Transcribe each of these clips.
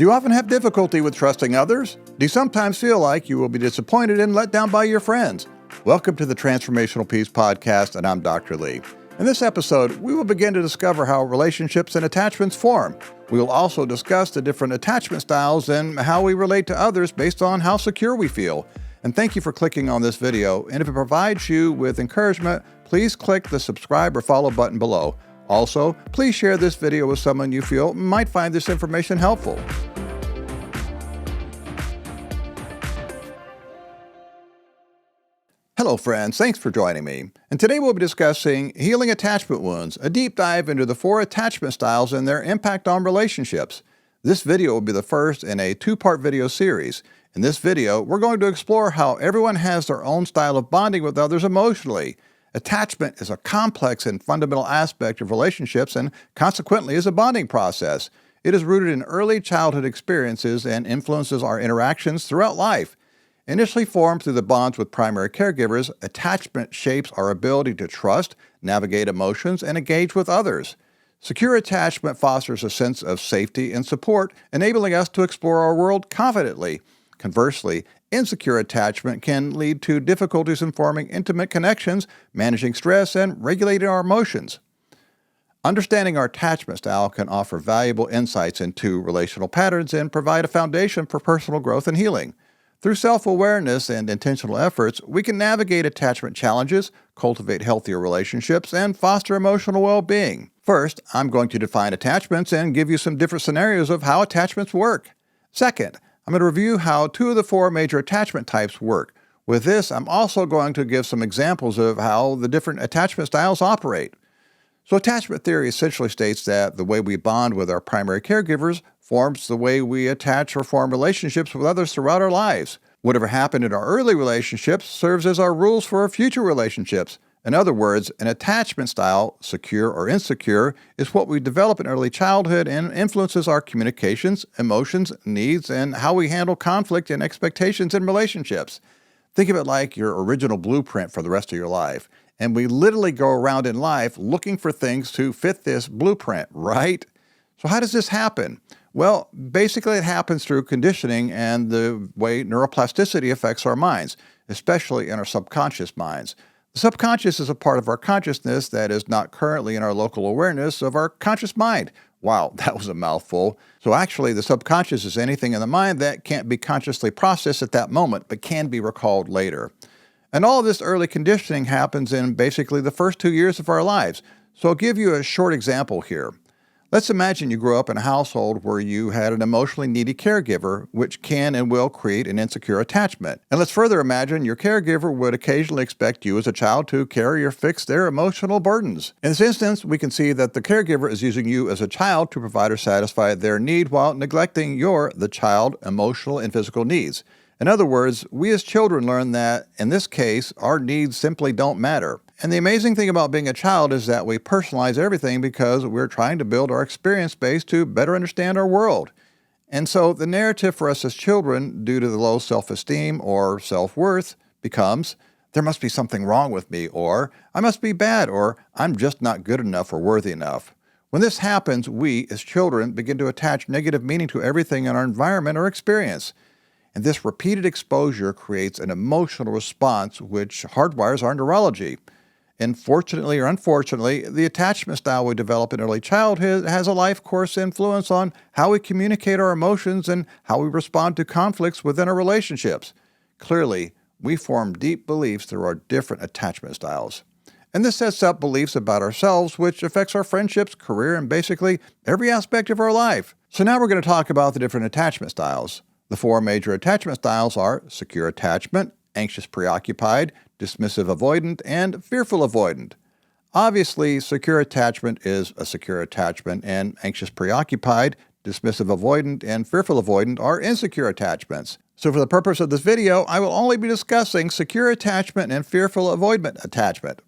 Do you often have difficulty with trusting others? Do you sometimes feel like you will be disappointed and let down by your friends? Welcome to the Transformational Peace Podcast, and I'm Dr. Lee. In this episode, we will begin to discover how relationships and attachments form. We will also discuss the different attachment styles and how we relate to others based on how secure we feel. And thank you for clicking on this video. And if it provides you with encouragement, please click the subscribe or follow button below. Also, please share this video with someone you feel might find this information helpful. Hello friends, thanks for joining me. And today we'll be discussing healing attachment wounds, a deep dive into the 4 attachment styles and their impact on relationships. This video will be the first in a 2-part video series. In this video, we're going to explore how everyone has their own style of bonding with others emotionally. Attachment is a complex and fundamental aspect of relationships and consequently is a bonding process. It is rooted in early childhood experiences and influences our interactions throughout life. Initially formed through the bonds with primary caregivers, attachment shapes our ability to trust, navigate emotions, and engage with others. Secure attachment fosters a sense of safety and support, enabling us to explore our world confidently. Conversely, insecure attachment can lead to difficulties in forming intimate connections, managing stress, and regulating our emotions. Understanding our attachment style can offer valuable insights into relational patterns and provide a foundation for personal growth and healing. Through self-awareness and intentional efforts, we can navigate attachment challenges, cultivate healthier relationships, and foster emotional well-being. First, I'm going to define attachments and give you some different scenarios of how attachments work. Second, I'm going to review how 2 of the 4 major attachment types work. With this, I'm also going to give some examples of how the different attachment styles operate. So attachment theory essentially states that the way we bond with our primary caregivers forms the way we attach or form relationships with others throughout our lives. Whatever happened in our early relationships serves as our rules for our future relationships. In other words, an attachment style, secure or insecure, is what we develop in early childhood and influences our communications, emotions, needs, and how we handle conflict and expectations in relationships. Think of it like your original blueprint for the rest of your life. And we literally go around in life looking for things to fit this blueprint, right? So how does this happen? Well, basically it happens through conditioning and the way neuroplasticity affects our minds, especially in our subconscious minds. The subconscious is a part of our consciousness that is not currently in our local awareness of our conscious mind. Wow, that was a mouthful. So actually, the subconscious is anything in the mind that can't be consciously processed at that moment, but can be recalled later. And all of this early conditioning happens in basically the first 2 years of our lives. So I'll give you a short example here. Let's imagine you grew up in a household where you had an emotionally needy caregiver, which can and will create an insecure attachment. And let's further imagine your caregiver would occasionally expect you as a child to carry or fix their emotional burdens. In this instance, we can see that the caregiver is using you as a child to provide or satisfy their need while neglecting the child, emotional and physical needs. In other words, we as children learn that, in this case, our needs simply don't matter. And the amazing thing about being a child is that we personalize everything because we're trying to build our experience base to better understand our world. And so the narrative for us as children, due to the low self-esteem or self-worth, becomes, there must be something wrong with me, or I must be bad, or I'm just not good enough or worthy enough. When this happens, we as children begin to attach negative meaning to everything in our environment or experience. And this repeated exposure creates an emotional response which hardwires our neurology. And fortunately or unfortunately, the attachment style we develop in early childhood has a life course influence on how we communicate our emotions and how we respond to conflicts within our relationships. Clearly, we form deep beliefs through our different attachment styles. And this sets up beliefs about ourselves, which affects our friendships, career, and basically every aspect of our life. So now we're going to talk about the different attachment styles. The 4 major attachment styles are secure attachment, anxious preoccupied, dismissive avoidant, and fearful avoidant. Obviously, secure attachment is a secure attachment, and anxious preoccupied, dismissive avoidant, and fearful avoidant are insecure attachments. So for the purpose of this video, I will only be discussing secure attachment and fearful avoidant attachment.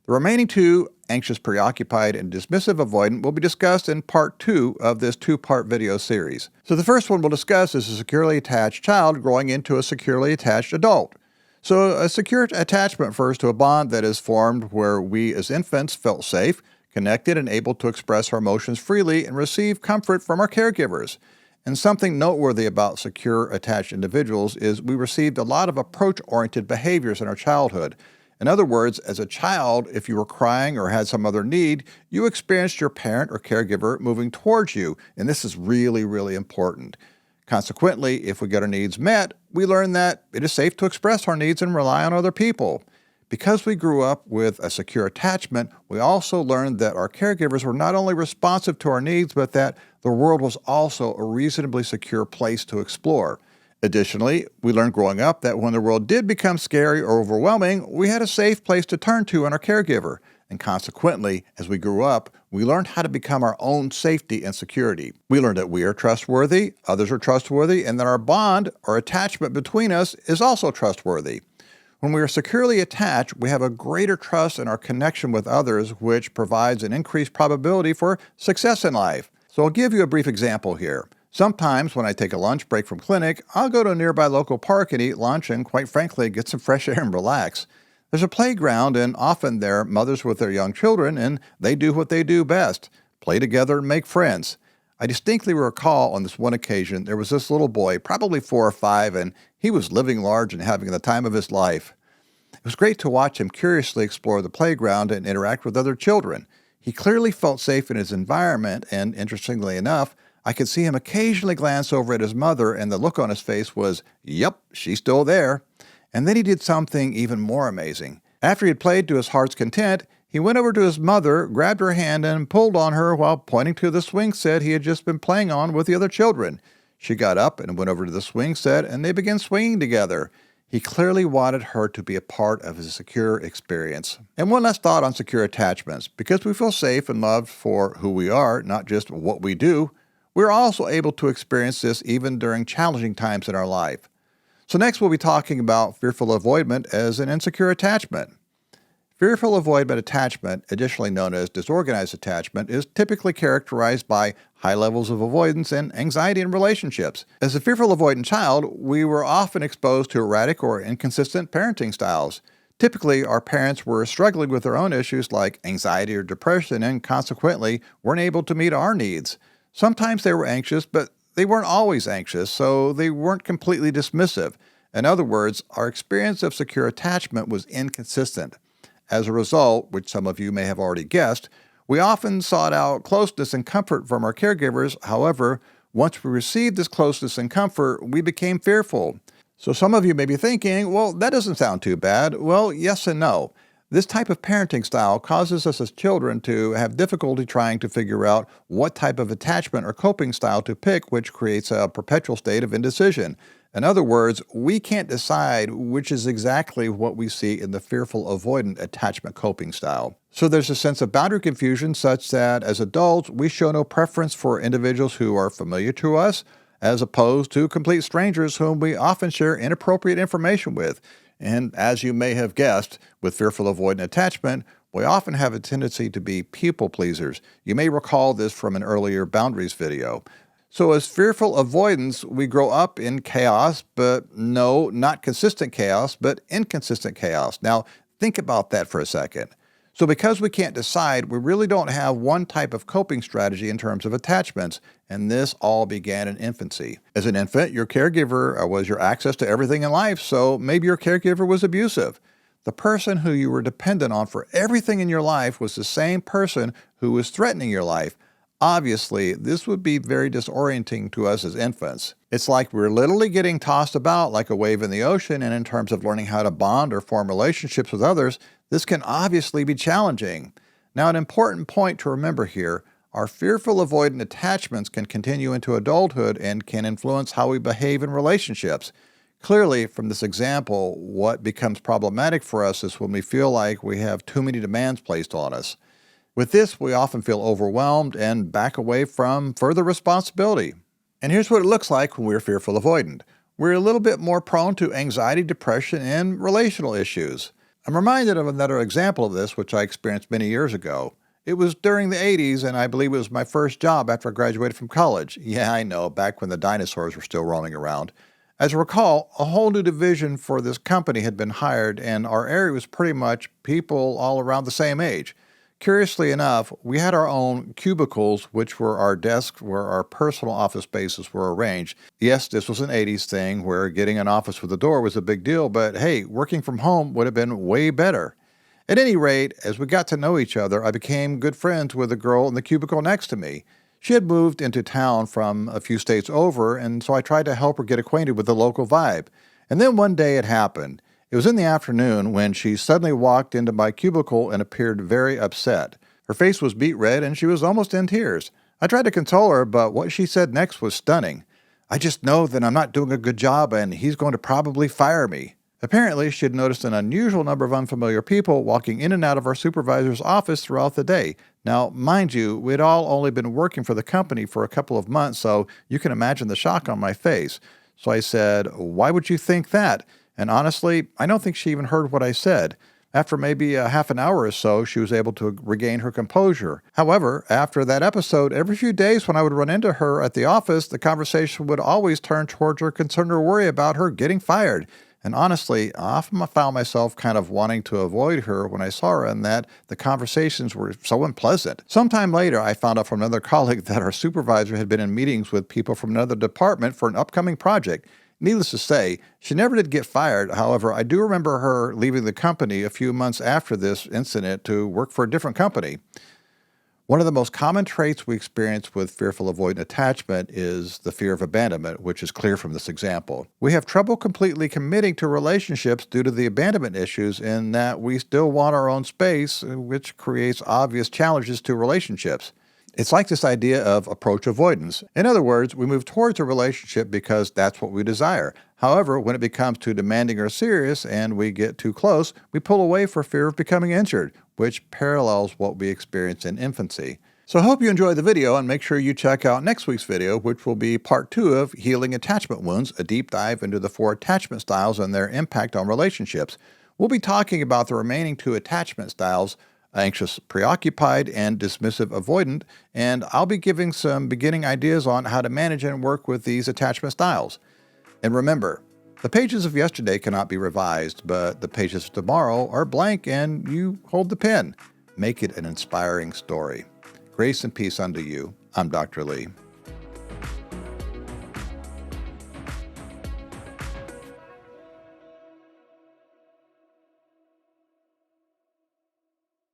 The remaining 2, anxious preoccupied and dismissive avoidant, will be discussed in part 2 of this 2-part video series. So the first one we'll discuss is a securely attached child growing into a securely attached adult. So a secure attachment refers to a bond that is formed where we as infants felt safe, connected, and able to express our emotions freely and receive comfort from our caregivers. And something noteworthy about secure attached individuals is we received a lot of approach-oriented behaviors in our childhood. In other words, as a child, if you were crying or had some other need, you experienced your parent or caregiver moving towards you, and this is really, really important. Consequently, if we get our needs met, we learn that it is safe to express our needs and rely on other people. Because we grew up with a secure attachment, we also learned that our caregivers were not only responsive to our needs, but that the world was also a reasonably secure place to explore. Additionally, we learned growing up that when the world did become scary or overwhelming, we had a safe place to turn to in our caregiver. And consequently, as we grew up, we learned how to become our own safety and security. We learned that we are trustworthy, others are trustworthy, and that our bond or attachment between us is also trustworthy. When we are securely attached, we have a greater trust in our connection with others, which provides an increased probability for success in life. So I'll give you a brief example here. Sometimes when I take a lunch break from clinic, I'll go to a nearby local park and eat lunch and, quite frankly, get some fresh air and relax. There's a playground, and often there are mothers with their young children, and they do what they do best, play together and make friends. I distinctly recall on this one occasion, there was this little boy, probably 4 or 5, and he was living large and having the time of his life. It was great to watch him curiously explore the playground and interact with other children. He clearly felt safe in his environment, and interestingly enough, I could see him occasionally glance over at his mother, and the look on his face was, "Yep, she's still there." And then he did something even more amazing. After he had played to his heart's content, he went over to his mother, grabbed her hand, and pulled on her while pointing to the swing set he had just been playing on with the other children. She got up and went over to the swing set, and they began swinging together. He clearly wanted her to be a part of his secure experience. And one last thought on secure attachments. Because we feel safe and loved for who we are, not just what we do, we're also able to experience this even during challenging times in our life. So next we'll be talking about fearful avoidant as an insecure attachment. Fearful avoidant attachment, additionally known as disorganized attachment, is typically characterized by high levels of avoidance and anxiety in relationships. As a fearful avoidant child, we were often exposed to erratic or inconsistent parenting styles. Typically, our parents were struggling with their own issues like anxiety or depression and consequently weren't able to meet our needs. Sometimes they were anxious, but they weren't always anxious, so they weren't completely dismissive. In other words, our experience of secure attachment was inconsistent. As a result, which some of you may have already guessed, we often sought out closeness and comfort from our caregivers. However, once we received this closeness and comfort, we became fearful. So some of you may be thinking, well, that doesn't sound too bad. Well, yes and no. This type of parenting style causes us as children to have difficulty trying to figure out what type of attachment or coping style to pick, which creates a perpetual state of indecision. In other words, we can't decide which is exactly what we see in the fearful avoidant attachment coping style. So there's a sense of boundary confusion such that as adults, we show no preference for individuals who are familiar to us, as opposed to complete strangers whom we often share inappropriate information with. And as you may have guessed, with fearful avoidant attachment, we often have a tendency to be people pleasers. You may recall this from an earlier boundaries video. So as fearful avoidants, we grow up in chaos, but no, not consistent chaos, but inconsistent chaos. Now, think about that for a second. So because we can't decide, we really don't have one type of coping strategy in terms of attachments, and this all began in infancy. As an infant, your caregiver was your access to everything in life, so maybe your caregiver was abusive. The person who you were dependent on for everything in your life was the same person who was threatening your life. Obviously, this would be very disorienting to us as infants. It's like we're literally getting tossed about like a wave in the ocean, and in terms of learning how to bond or form relationships with others, this can obviously be challenging. Now, an important point to remember here, our fearful avoidant attachments can continue into adulthood and can influence how we behave in relationships. Clearly, from this example, what becomes problematic for us is when we feel like we have too many demands placed on us. With this, we often feel overwhelmed and back away from further responsibility. And here's what it looks like when we're fearful avoidant. We're a little bit more prone to anxiety, depression, and relational issues. I'm reminded of another example of this, which I experienced many years ago. It was during the 80s, and I believe it was my first job after I graduated from college. Yeah, I know, back when the dinosaurs were still roaming around. As I recall, a whole new division for this company had been hired, and our area was pretty much people all around the same age. Curiously enough, we had our own cubicles, which were our desks where our personal office spaces were arranged. Yes, this was an 80s thing where getting an office with a door was a big deal, but hey, working from home would have been way better. At any rate, as we got to know each other, I became good friends with a girl in the cubicle next to me. She had moved into town from a few states over, and so I tried to help her get acquainted with the local vibe. And then one day it happened. It was in the afternoon when she suddenly walked into my cubicle and appeared very upset. Her face was beet red and she was almost in tears. I tried to console her, but what she said next was stunning. "I just know that I'm not doing a good job and he's going to probably fire me." Apparently, she had noticed an unusual number of unfamiliar people walking in and out of our supervisor's office throughout the day. Now, mind you, we'd all only been working for the company for a couple of months, so you can imagine the shock on my face. So I said, "Why would you think that?" And honestly, I don't think she even heard what I said. After maybe a half an hour or so, she was able to regain her composure. However, after that episode, every few days when I would run into her at the office, the conversation would always turn towards her concern or worry about her getting fired. And honestly, I often found myself kind of wanting to avoid her when I saw her and that the conversations were so unpleasant. Sometime later, I found out from another colleague that our supervisor had been in meetings with people from another department for an upcoming project. Needless to say, she never did get fired. However, I do remember her leaving the company a few months after this incident to work for a different company. One of the most common traits we experience with fearful avoidant attachment is the fear of abandonment, which is clear from this example. We have trouble completely committing to relationships due to the abandonment issues in that we still want our own space, which creates obvious challenges to relationships. It's like this idea of approach avoidance. In other words, we move towards a relationship because that's what we desire. However, when it becomes too demanding or serious and we get too close, we pull away for fear of becoming injured, which parallels what we experience in infancy. So I hope you enjoyed the video and make sure you check out next week's video, which will be part 2 of Healing Attachment Wounds, a deep dive into the 4 attachment styles and their impact on relationships. We'll be talking about the remaining 2 attachment styles, anxious preoccupied and dismissive avoidant, and I'll be giving some beginning ideas on how to manage and work with these attachment styles. And remember, the pages of yesterday cannot be revised, but the pages of tomorrow are blank and you hold the pen. Make it an inspiring story. Grace and peace unto you. I'm Dr. Lee.